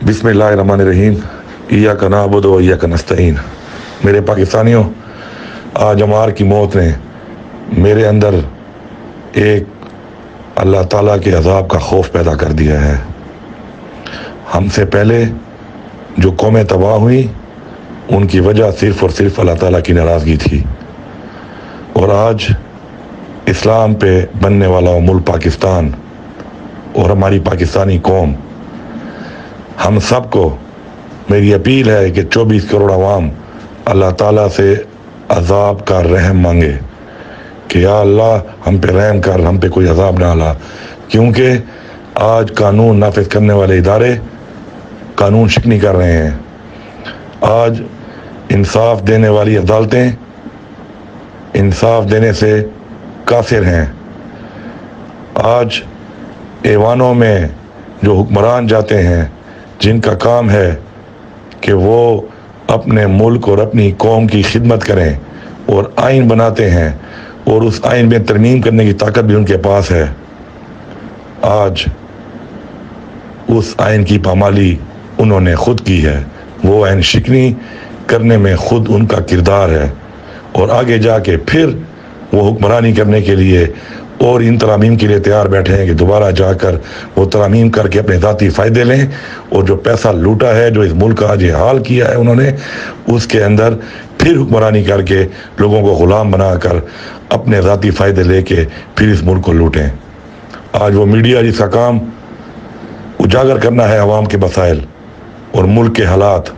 बिस्मिल्लाहिर्रहमानिर्रहीम इय्याका नअबुदु व इय्याका नस्तईन। मेरे पाकिस्तानियों, आज अमार की मौत ने मेरे अंदर एक अल्लाह ताला के अज़ाब का खौफ पैदा कर दिया है। हमसे पहले जो कौमें तबाह हुई उनकी वजह सिर्फ़ और सिर्फ अल्लाह ताला की नाराज़गी थी, और आज इस्लाम पे बनने वाला मुल्क पाकिस्तान और हमारी पाकिस्तानी कौम, हम सब को मेरी अपील है कि 24 करोड़ अवाम अल्लाह ताला से अज़ाब का रहम मांगे कि या अल्लाह हम पे रहम कर, हम पे कोई अज़ाब ना ला, क्योंकि आज कानून नाफिज करने वाले इदारे कानून शिकनी कर रहे हैं। आज इंसाफ देने वाली अदालतें इंसाफ देने से कासिर हैं। आज ऐवानों में जो हुक्मरान जाते हैं, जिनका काम है कि वो अपने मुल्क और अपनी कौम की खिदमत करें और आइन बनाते हैं, और उस आइन में तरमीम करने की ताकत भी उनके पास है, आज उस आइन की पामाली उन्होंने खुद की है। वो आइन शिकनी करने में खुद उनका किरदार है, और आगे जाके फिर वो हुक्मरानी करने के लिए और इन तरामीम के लिए तैयार बैठे हैं कि दोबारा जाकर वो तरामीम करके अपने ज़ाती फ़ायदे लें, और जो पैसा लूटा है, जो इस मुल्क का आज ये हाल किया है उन्होंने, उसके अंदर फिर हुक्मरानी करके लोगों को ग़ुलाम बनाकर अपने ज़ाती फ़ायदे लेके फिर इस मुल्क को लूटें। आज वो मीडिया जिसका काम उजागर करना है अवाम के मसाइल और मुल्क के हालात,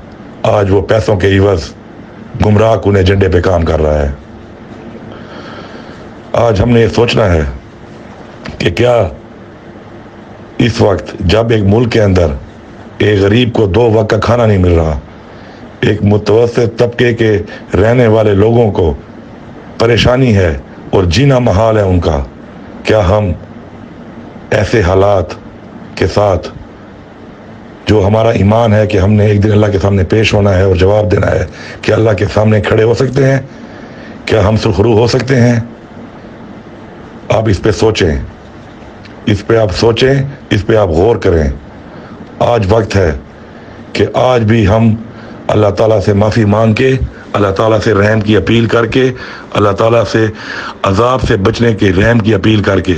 आज वो पैसों के इवज़ गुमराह कुन एजेंडे पे काम कर रहा है। आज हमने ये सोचना है कि क्या इस वक्त जब एक मुल्क के अंदर एक गरीब को 2 वक्त का खाना नहीं मिल रहा, एक मुतवस्सित तबके के रहने वाले लोगों को परेशानी है और जीना महाल है उनका, क्या हम ऐसे हालात के साथ, जो हमारा ईमान है कि हमने एक दिन अल्लाह के सामने पेश होना है और जवाब देना है, क्या अल्लाह के सामने खड़े हो सकते हैं? क्या हम सुरखरू हो सकते हैं? आप इस पे सोचें, इस पे आप सोचें, इस पे आप गौर करें। आज वक्त है कि आज भी हम अल्लाह ताला से माफ़ी मांग के, अल्लाह ताला से रहम की अपील करके, अल्लाह ताला से अजाब से बचने के रहम की अपील करके,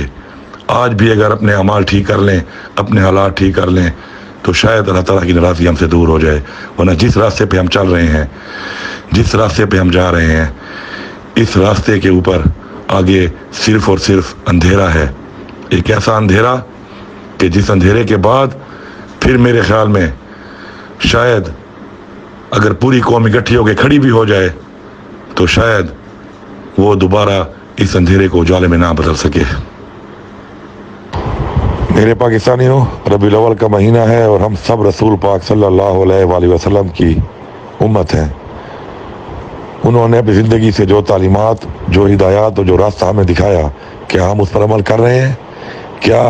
आज भी अगर अपने अमाल ठीक कर लें, अपने हालात ठीक कर लें, तो शायद अल्लाह ताला की नाराज़गी हमसे दूर हो जाए। वरना जिस रास्ते पे हम चल रहे हैं, जिस रास्ते पे हम जा रहे हैं, इस रास्ते के ऊपर आगे सिर्फ और सिर्फ अंधेरा है। एक ऐसा अंधेरा कि जिस अंधेरे के बाद फिर मेरे ख्याल में शायद अगर पूरी कौम इकट्ठी होकर खड़ी भी हो जाए, तो शायद वो दोबारा इस अंधेरे को उजाले में ना बदल सके। मेरे पाकिस्तानियों, रबीउल अव्वल का महीना है और हम सब रसूल पाक सल्लल्लाहु अलैहि वसल्लम की उम्मत हैं। उन्होंने अपनी ज़िंदगी से जो तालीमात, जो हिदायत और जो रास्ता हमें दिखाया, क्या हम उस पर अमल कर रहे हैं? क्या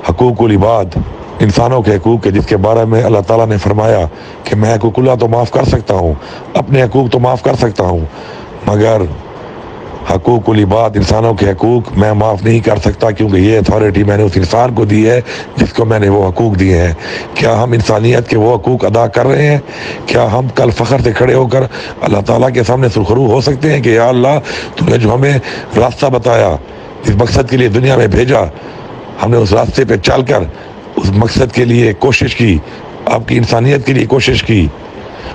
हकूकुल इबाद, इंसानों के हकूक़ के जिसके बारे में अल्लाह ताला ने फरमाया कि मैं हकूकुल्लाह तो माफ़ कर सकता हूँ, अपने हकूक़ तो माफ़ कर सकता हूँ, मगर हकूकुल इबाद, इंसानों के हकूक़ मैं माफ़ नहीं कर सकता, क्योंकि ये अथॉरिटी मैंने उस इंसान को दी है जिसको मैंने वो हकूक़ दिए हैं। क्या हम इंसानियत के वो हकूक़ अदा कर रहे हैं? क्या हम कल फ़ख्र से खड़े होकर अल्लाह ताला के सामने सुरखरू हो सकते हैं कि या अल्लाह, तूने जो हमें रास्ता बताया, इस मकसद के लिए दुनिया में भेजा, हमने उस रास्ते पर चल कर उस मकसद के लिए कोशिश की, आपकी इंसानियत के लिए कोशिश की,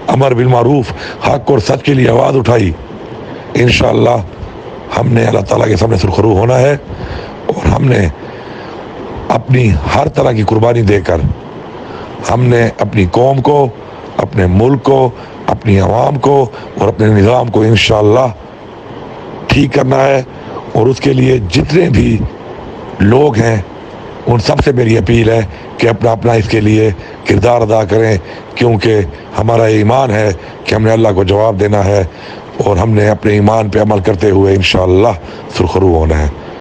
अमर बिल मारूफ, हक़ और सच के लिए आवाज़ उठाई। इंशाअल्लाह हमने अल्लाह ताला के सामने सुरखरू होना है, और हमने अपनी हर तरह की कुर्बानी देकर हमने अपनी कौम को, अपने मुल्क को, अपनी आवाम को और अपने निज़ाम को इंशाअल्लाह ठीक करना है। और उसके लिए जितने भी लोग हैं, उन सब से मेरी अपील है कि अपना अपना इसके लिए किरदार अदा करें, क्योंकि हमारा ईमान है कि हमने अल्लाह को जवाब देना है, और हमने अपने ईमान पे अमल करते हुए इंशाअल्लाह सुरखरू होना है।